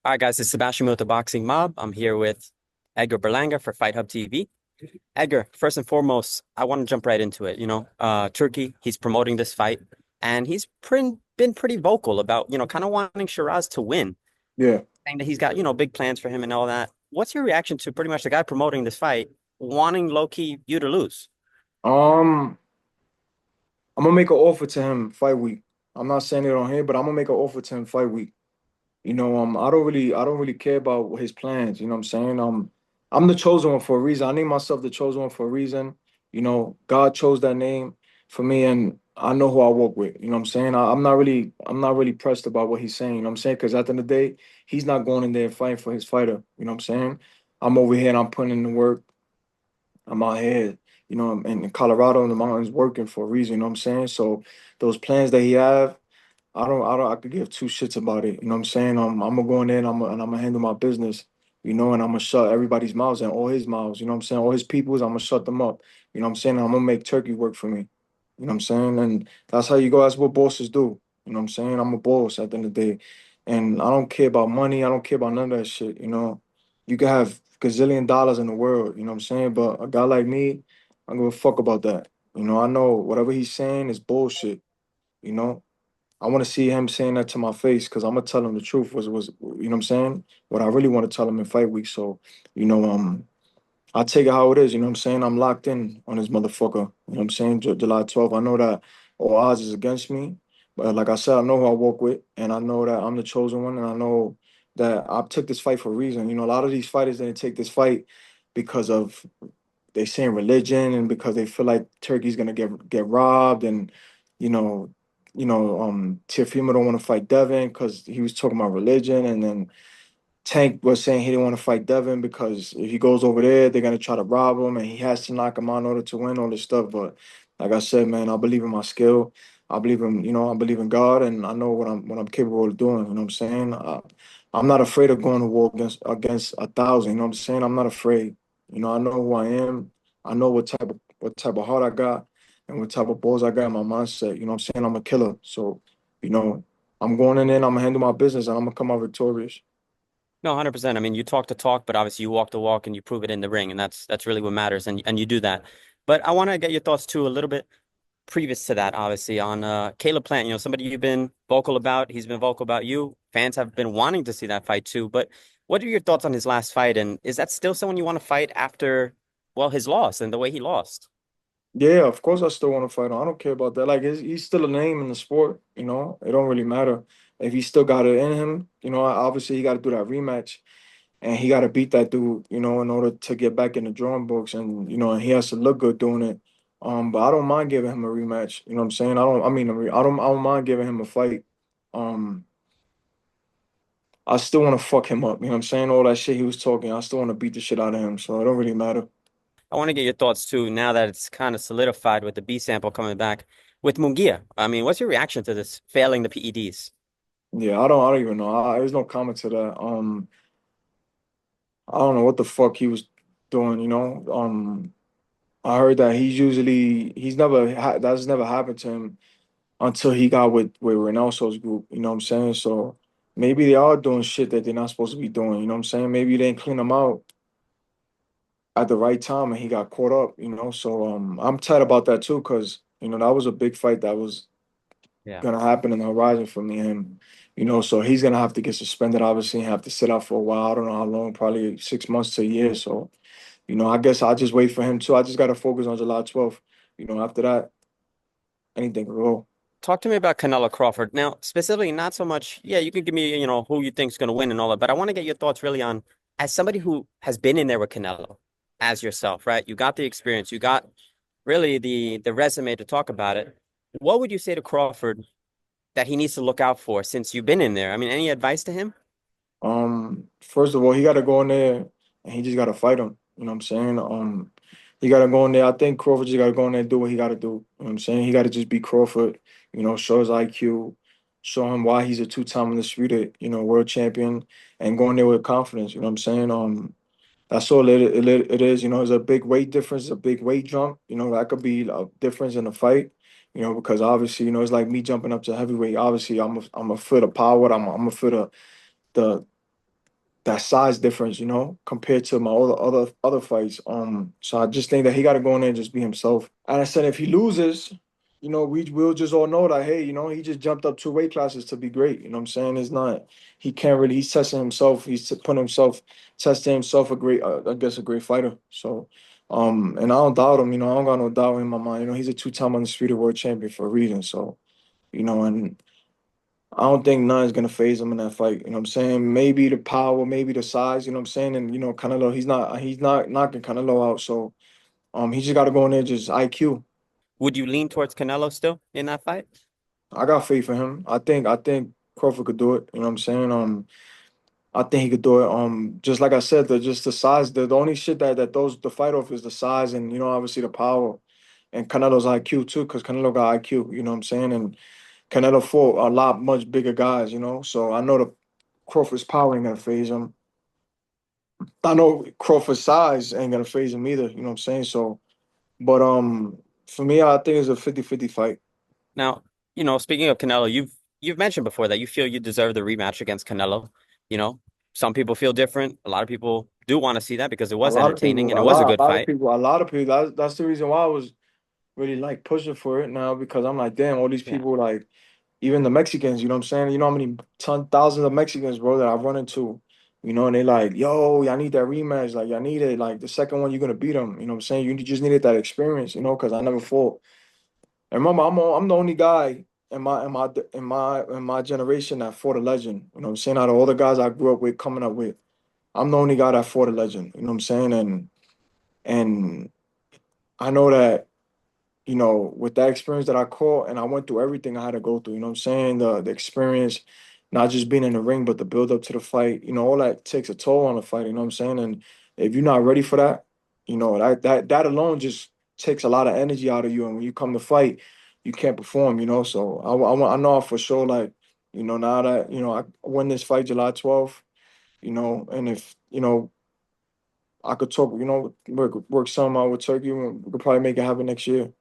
All right, guys, it's Sebastian with the Boxing Mob. I'm here with Edgar Berlanga for Fight Hub TV. Edgar, first and foremost, I want to jump right into it. Turkey, he's promoting this fight, and he's been pretty vocal about, kind of wanting Shiraz to win, Yeah. saying that he's got, big plans for him and all that. What's your reaction to pretty much the guy promoting this fight, wanting low-key you to lose? Um, I'm gonna make an offer to him fight week. I'm not saying it on here, but I'm gonna make an offer to him fight week. I don't really care about his plans. You know what I'm saying? I'm the chosen one for a reason. I named myself the chosen one for a reason. God chose that name for me, and I know who I work with. You know what I'm saying? I'm not really pressed about what he's saying. You know what I'm saying? Because at the end of the day, he's not going in there fighting for his fighter. You know what I'm saying? I'm over here and I'm putting in the work. I'm out here, in Colorado in the mountains working for a reason, you know what I'm saying? So those plans that he have, I could give two shits about it. You know what I'm saying? I'm gonna go in there and I'm gonna handle my business, and I'm gonna shut everybody's mouths and all his mouths, you know what I'm saying? All his people's, I'm gonna shut them up. You know what I'm saying? I'm gonna make Turkey work for me. You know what I'm saying? And that's how you go, that's what bosses do. You know what I'm saying? I'm a boss at the end of the day. And I don't care about money, I don't care about none of that shit. You can have gazillion dollars in the world, you know what I'm saying? But a guy like me, I don't give a fuck about that. I know whatever he's saying is bullshit, you know? I want to see him saying that to my face because I'm gonna tell him the truth was you know what I'm saying? What I really want to tell him in fight week. So, you know, um, I take it how it is, you know what I'm saying? I'm locked in on this motherfucker. You know what I'm saying? July 12th. I know that all odds is against me. But like I said, I know who I work with and I know that I'm the chosen one and I know that I took this fight for a reason. A lot of these fighters didn't take this fight because of they saying religion and because they feel like Turkey's gonna get robbed and you know Teofimo don't want to fight Devin because he was talking about religion and then Tank was saying he didn't want to fight Devin because if he goes over there they're gonna try to rob him and he has to knock him out in order to win all this stuff. But like I said, man, I believe in my skill. I believe in God and I know what I'm capable of doing. You know what I'm saying? I'm not afraid of going to war against 1,000. You know what I'm saying? I'm not afraid. I know who I am. I know what type of heart I got and what type of balls I got in my mindset. You know what I'm saying? I'm a killer. So, you know, I'm going in there and I'm gonna handle my business and I'm gonna come out victorious. No, 100%. I mean, you talk the talk, but obviously you walk the walk and you prove it in the ring, and that's really what matters, and you do that. But I want to get your thoughts too a little bit previous to that, obviously, on Caleb Plant, somebody you've been vocal about. He's been vocal about you. Fans have been wanting to see that fight too. But what are your thoughts on his last fight? And is that still someone you want to fight after, well, his loss and the way he lost? Yeah, of course I still want to fight him. I don't care about that. Like he's still a name in the sport, It don't really matter. If he still got it in him, obviously he got to do that rematch and he got to beat that dude, in order to get back in the drawing books and and he has to look good doing it. But I don't mind giving him a rematch. You know what I'm saying? I don't mind giving him a fight. Um, I still want to fuck him up. You know what I'm saying? All that shit he was talking, I still want to beat the shit out of him. So it don't really matter. I want to get your thoughts too, now that it's kind of solidified with the B sample coming back with Munguia. I mean, what's your reaction to this failing the PEDs? Yeah, I don't even know. There's no comment to that. I don't know what the fuck he was doing. I heard that that's never happened to him until he got with Reynoso's group. You know what I'm saying? So maybe they are doing shit that they're not supposed to be doing. You know what I'm saying? Maybe they didn't clean him out at the right time and he got caught up. So I'm tight about that too because that was a big fight that was Yeah. gonna happen in the horizon for me and him. So he's gonna have to get suspended, obviously, and have to sit out for a while. I don't know how long, probably 6 months to a year. So I guess I'll just wait for him too. I just gotta focus on July 12th. After that, anything can go. Talk to me about Canelo Crawford. Now, specifically, not so much, yeah, you can give me, who you think's going to win and all that, but I want to get your thoughts really on, as somebody who has been in there with Canelo, as yourself, right? You got the experience, you got really the resume to talk about it. What would you say to Crawford that he needs to look out for since you've been in there? I mean, any advice to him? First of all, he gotta go in there and he just gotta fight him. You know what I'm saying? He gotta go in there. I think Crawford just gotta go in there and do what he gotta do. You know what I'm saying? He gotta just be Crawford, show his IQ, show him why he's a two-time undisputed, world champion, and go in there with confidence. You know what I'm saying? That's all it is. It's a big weight difference, a big weight jump. That could be a difference in the fight. Because obviously, it's like me jumping up to heavyweight. Obviously, I'm a foot of power. I'm a foot of the that size difference, you know, compared to my other fights. So I just think that he got to go in there and just be himself. And I said, if he loses, you know, we'll just all know that, hey, you know, he just jumped up 2 weight classes to be great. You know what I'm saying? It's not, he can't really, he's testing himself. He's putting himself, testing himself a great, I guess, a great fighter. So, and I don't doubt him. You know, I don't got no doubt in my mind. You know, he's a 2-time undisputed world champion for a reason. So, you know, and I don't think none's gonna phase him in that fight. You know what I'm saying? Maybe the power, maybe the size, you know what I'm saying? And you know, Canelo, he's not knocking Canelo out. So he just gotta go in there just IQ. Would you lean towards Canelo still in that fight? I got faith in him. I think Crawford could do it. You know what I'm saying? I think he could do it. Just like I said, just the size, the only shit that those the fight off is the size and you know, obviously the power and Canelo's IQ too, because Canelo got IQ, you know what I'm saying? And Canelo fought a lot much bigger guys, you know. So I know the Crawford's power ain't gonna phase him. I know Crawford's size ain't gonna phase him either, you know what I'm saying? So, but for me, I think it's a 50-50 fight. Now, you know, speaking of Canelo, you've mentioned before that you feel you deserve the rematch against Canelo. You know, some people feel different. A lot of people do want to see that because it A was lot of entertaining people, and it was a good fight. a lot of people. That's the reason why I was really like pushing for it now because I'm like, damn, all these Yeah. people like even the Mexicans, you know what I'm saying? You know how many thousands of Mexicans, bro, that I've run into, you know, and they like, yo, y'all need that rematch. Like, y'all need it. Like, the second one, you're going to beat them. You know what I'm saying? You just needed that experience, you know, because I never fought. And remember, I'm the only guy in my generation that fought a legend. You know what I'm saying? Out of all the guys I grew up with, coming up with, I'm the only guy that fought a legend. You know what I'm saying? And I know that you know, with that experience that I caught and I went through everything I had to go through, you know what I'm saying? The experience, not just being in the ring, but the build up to the fight, you know, all that takes a toll on the fight, you know what I'm saying? And if you're not ready for that, you know, that alone just takes a lot of energy out of you. And when you come to fight, you can't perform, you know. So I know for sure, like, you know, now that, you know, I win this fight July 12th, you know, and if, you know, I could talk, you know, work something out with Turkey, we could probably make it happen next year.